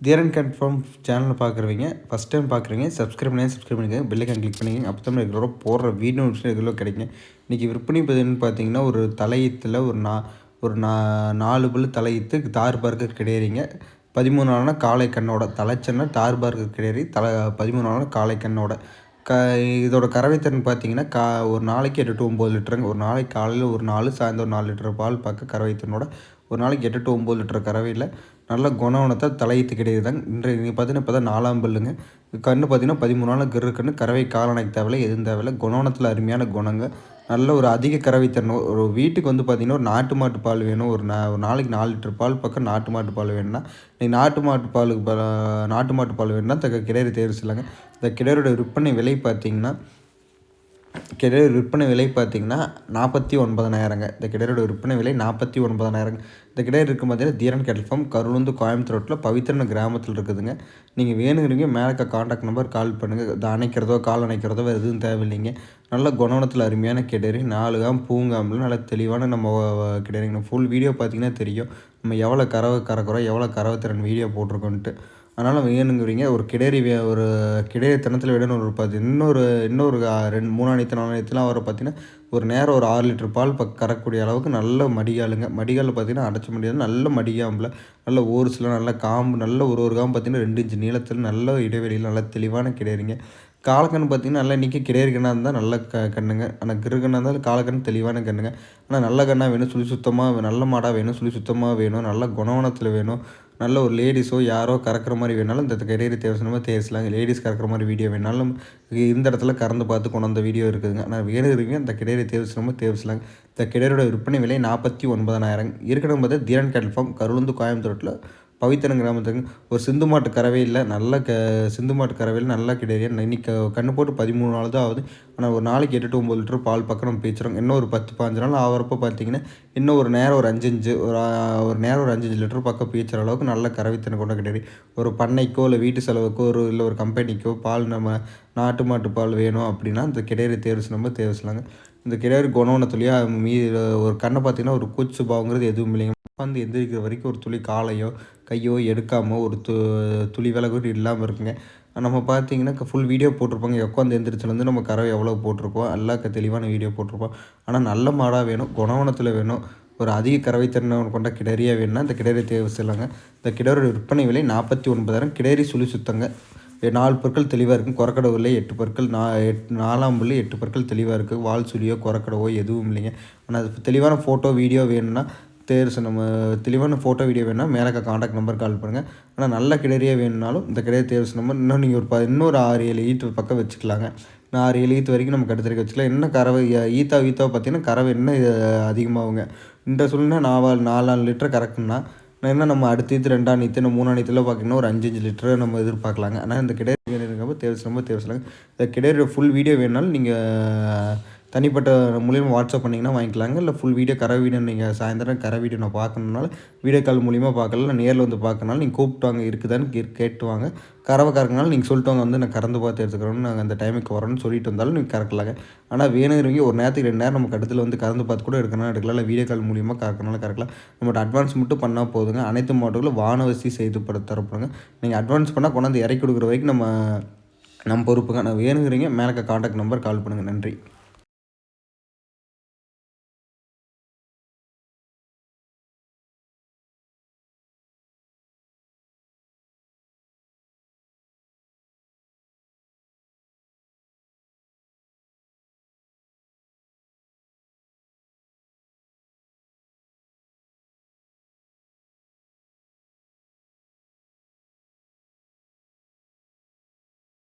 தீரன் confirm சேனலில் பார்க்குறவங்க first time பார்க்குறீங்க சப்ஸ்கிரைப் பண்ணிக்கோங்க பெல் ஐக்கான் கிளிக் பண்ணிக்கங்க. அப்போ தான் ரெகுலராக போடுற வீடியோ நோட்டிஃபிகேஷன் ரெகுலராக கிடைக்குங்க. இன்றைக்கி விற்பனை பதிவுன்னு பார்த்தீங்கன்னா ஒரு தலையீத்தில் ஒரு 4 பல்லு தலையீத்து தார் பார்க்கர் கிடையாதுங்க. 13 நாளான காளை கண்ணோட தலைச்சன்னா தார் பார்க்கர் கிடையாது 13 நாளான காளை கண்ணோட இதோட கறவைத்திறன் பார்த்தீங்கன்னா ஒரு நாளைக்கு 8 to 9 லிட்டருங்க. ஒரு நாளைக்கு காலையில் ஒரு 4 சாயந்தரம் 4 லிட்டர் பால் பார்க்க கறவைத்திறனோட ஒரு நாளைக்கு 8 to 9 லிட்டர் கறவையில் நல்ல குணவனத்தை தலையீத்து கிடையாதுங்க. இன்றைக்கு பார்த்தீங்கன்னா இப்போ தான் 4ஆம் பல்லுங்க. கன்று பார்த்தீங்கன்னா 13 நாள் கிரு கன்று கறவை காலணைக்கு தேவையில்லை எதுவும் தேவையில்லை. குணவனத்தில் அருமையான குணங்க. நல்ல ஒரு அதிக கறவைத்திறன் ஒரு வீட்டுக்கு வந்து பார்த்திங்கன்னா ஒரு நாட்டு மாட்டு பால் வேணும். ஒரு நாளைக்கு 4 லிட்டர் பால் பக்கம் நாட்டு மாட்டு பால் வேணும்னா நீங்கள் நாட்டு மாட்டு பால் வேணும்னா கிடேரி தேர்வு செய்யலாங்க. இந்த கிடேரோட விற்பனை விலை பார்த்திங்கன்னா விற்பனை விலை பார்த்திங்கன்னா 49,000ங்க. இந்த கிடேரோட விற்பனை விலை 49,000ங்க. இந்த கிடேர் இருக்கும் பார்த்தீங்கன்னா தீரன் கேட்டல் ஃபார்ம் கருளுந்து கோயம்புத்தூர் ரோட்டில் பவித்திரன் கிராமத்தில் இருக்குதுங்க. நீங்கள் வேணுங்கிறீங்க மேலே காண்டாக்ட் நம்பர் கால் பண்ணுங்கள். இது அணைக்கிறதோ கால் அணைக்கிறதோ வேறு எதுவும் தேவையில்லைங்க. நல்ல குணவனத்தில் அருமையான கிடேரி 4 காம் பூங்காம்பில் நல்ல தெளிவான நம்ம கிடேரிங்க. ஃபுல் வீடியோ பார்த்திங்கன்னா தெரியும் நம்ம எவ்வளோ கறக்குறோம் எவ்வளோ கறவை திறன் வீடியோ போட்டிருக்கோன்ட்டு. அதனால் வேணுங்கிறீங்க ஒரு கிடேரி தினத்தில் வேணும்னு ஒரு இன்னொரு 3 ஆணித்து 4 ஆணித்துலாம் வர பார்த்தீங்கன்னா ஒரு நேரம் ஒரு 6 லிட்டர் பால் கறக்கக்கூடிய அளவுக்கு நல்ல மடிகாலுங்க. மடிகாலில் பார்த்தீங்கன்னா அடைச்ச முடியாது நல்ல மடிகாம்பில் நல்ல ஓர்ஸில் நல்ல காம்பு நல்ல ஒரு காம்பு பார்த்தீங்கன்னா 2 இன்ச்சு நீளத்தில் நல்ல இடைவெளியில் நல்ல தெளிவான கிடேரிங்க. காலக்கன்று பார்த்தீங்கன்னா நல்லா இன்றைக்கி கிடேரி கண்ணாக இருந்தால் நல்ல கண்ணுங்க. ஆனால் கிரு கண்ணாக இருந்தாலும் காலக்கன்று தெளிவான கண்ணுங்க. ஆனால் நல்ல கண்ணாக வேணும் சுழி சுத்தமாக நல்ல மாடாக வேணும் சுழி சுத்தமாக வேணும் நல்ல குணவனத்தில் வேணும். நல்ல ஒரு லேடிஸோ யாரோ கறக்கிற மாதிரி வேணாலும் இந்த கிடேரி தேவையான தேவைசலாங்க. லேடிஸ் கறக்கிற மாதிரி வீடியோ வேணாலும் இந்த இடத்துல கறந்து பார்த்து கொண்டு வந்த வீடியோ இருக்குதுங்க. ஆனால் வேணுங்கிறீங்க இந்த கிடேரி தேவைசலாங்க. இந்த கிடேரியோட விற்பனை விலை 49,000 இருக்கணும் பார்த்தா தீரன் கேட்டல் ஃபார்ம் கருளுந்து கோயம்புத்தூர் ரோட்டில் பவித்திரன் கிராமத்துக்கு ஒரு சிந்து மாட்டு கறவையில் நல்ல சிந்து மாட்டு கறவையில் நல்லா கிடேரியா இன்னைக்கு கன்று போட்டு 13 நாள் தான் ஆகுது. ஆனால் ஒரு நாளைக்கு 8 to 9 லிட்டர் பால் பக்கம் நம்ம பேச்சுறோம். இன்னும் ஒரு 10-15 நாள் ஆகிறப்போ பார்த்தீங்கன்னா இன்னும் ஒரு நேரம் ஒரு 5 லிட்டர் பக்கம் பீச்சுற அளவுக்கு நல்ல கறவைத்திறன் கொண்ட கிடேரி. ஒரு பண்ணைக்கோ இல்லை வீட்டு செலவுக்கோ இல்லை ஒரு கம்பெனிக்கோ பால் நம்ம நாட்டு மாட்டு பால் வேணும் அப்படின்னா இந்த கிடேரி தேர்வு இந்த கிடேரி குணவனத்துலையோ ஒரு கண்ணை பார்த்தீங்கன்னா ஒரு கூச்சு பாவங்கிறது எதுவும் இல்லைங்க. உட்காந்து எந்திரிக்கிற வரைக்கும் ஒரு துளி காலையோ கையோ எடுக்காமல் ஒரு துளி விலகு இல்லாமல் இருக்குங்க. நம்ம பார்த்தீங்கன்னா ஃபுல் வீடியோ போட்டிருப்பாங்க. உட்காந்து எந்திரிச்சிலேருந்து நம்ம கறவை எவ்வளோ போட்டிருக்கோம் எல்லாம் தெளிவான வீடியோ போட்டிருப்போம். ஆனால் நல்ல மாடாக வேணும் குணவனத்தில் வேணும் ஒரு அதிக கறவைத்திறன் கொண்ட கிடேரியாக வேணும்னா இந்த கிடேரி தேர்வு செய்யலாங்க. இந்த கிடேரியோட விற்பனை விலை 49,000. கிடேரி சுழி சுத்தங்க 4 பற்கள் தெளிவாக இருக்குது. குறக்கடவு 8 பற்கள் 4ஆம் பல்லு 8 பற்கள் தெளிவாக இருக்குது. வால் சுழியோ குறக்கடவோ எதுவும் இல்லைங்க. ஆனால் அது தெளிவான ஃபோட்டோ வீடியோ வேணும்னா நம்ம தெளிவான ஃபோட்டோ வீடியோ வேணும்னா மேலே காண்டாக்ட் நம்பர் கால் பண்ணுங்கள். ஆனால் நல்ல கிடேரியாக வேணும்னாலும் இந்த கிடேரி தேர்வு நம்பர் இன்னும் நீங்கள் இன்னொரு 6-7 ஈத்து பக்கம் வச்சுக்கலாங்க. நான் 6-7 ஈத்து வரைக்கும் நம்ம கட்டுத்தரைக்கு வச்சுக்கலாம். என்ன கறவை ஈத்தாவை பார்த்தீங்கன்னா கறவை என்ன அதிகமாகுங்க. இந்த சூழ்நிலை 4 லிட்டர் கறக்குன்னா என்ன நம்ம அடுத்த ஈத்து 2ஆம் ஈத்து 3ஆம் ஈத்தில் பார்த்திங்கன்னா ஒரு 5 லிட்டர் நம்ம எதிர்பார்க்கலாங்க. ஆனால் இந்த கிடேரி வேணுங்கிறப்ப தேவைசலாங்க. இந்த கிடேரியோட ஃபுல் வீடியோ வேணுனாலும் நீங்கள் தனிப்பட்ட மூலியமாக வாட்ஸ்அப் பண்ணிங்கன்னா வாங்கிக்கலாங்க. இல்லை ஃபுல் வீடியோ கறவை வீடியோ நீங்கள் சாயந்தரம் கறவை வீடியோ நான் பார்க்கணுன்னாலும் வீடியோ கால் மூலியமாக பார்க்கலாம். இல்லை நேரில் வந்து பார்க்கணுனாலும் நீங்கள் கூப்பிட்டு வாங்க இருக்குதான்னு கேட்டு வாங்க. கறவை கறக்குனாலும் நீங்கள் சொல்லிட்டு வாங்க வந்து நான் கறந்து பார்த்து எடுத்துக்கிறோன்னு நாங்கள் அந்த டைமுக்கு வரோன்னு சொல்லிட்டு வந்தாலும் நீங்கள் கறக்கலாங்க. ஆனால் வேணுங்கிறவங்க ஒரு நேரத்துக்கு 2 நேரம் நம்ம கட்டத்தில் வந்து கறந்து பார்த்து கூட எடுக்கலாம். இல்லை வீடியோ கால் மூலியமாக கறக்கலாம். நம்மகிட்ட அட்வான்ஸ் மட்டும் பண்ணால் போதுங்க. அனைத்து மாவட்டங்களும் வானவசி செய்து தரப்படுங்க. நீங்கள் அட்வான்ஸ் பண்ணால் கொண்டாந்து இறக்கி கொடுக்குற வரைக்கும் நம்ம பொறுப்புங்க. நான் வேணுங்கிறீங்க மேலே காண்டாக்ட் நம்பர் கால் பண்ணுங்கள். நன்றி.